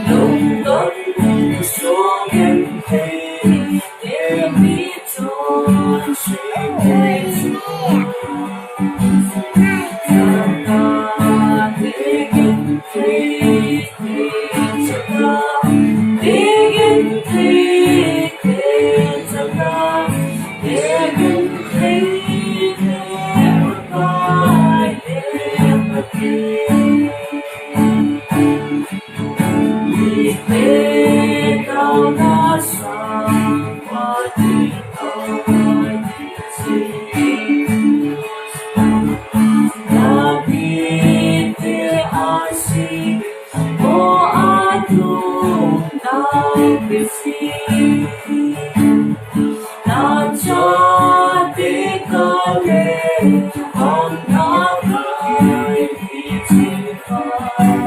Lung đất xuống em thấy để biết cho suy nghĩ ta để kinh khi cho ta để kinh khi cho ta để kinh khi một bài để bất kỳ vì thế tao đã sang qua tình ai gì đã biết thế ai gì ô ai tu đã biết gì đã cho đi có lẽ không đã phải vì chỉ phải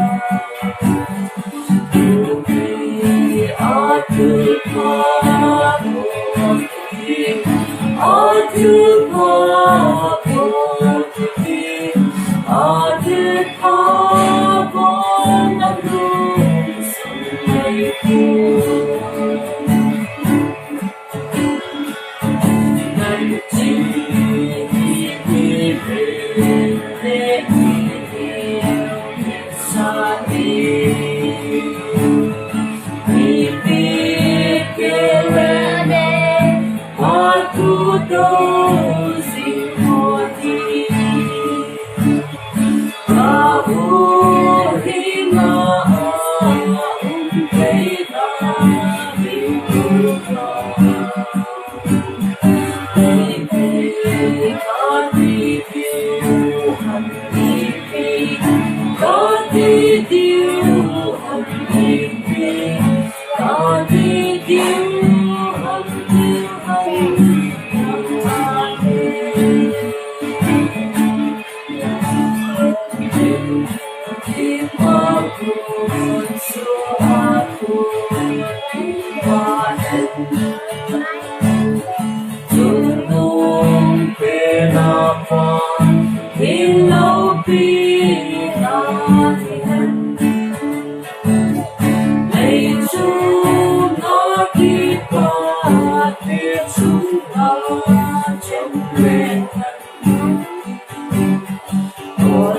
Chungnung quê na quan thiên lâu bi na thiên lạy chúng nó đi qua thiên chúng ta trong quê thân của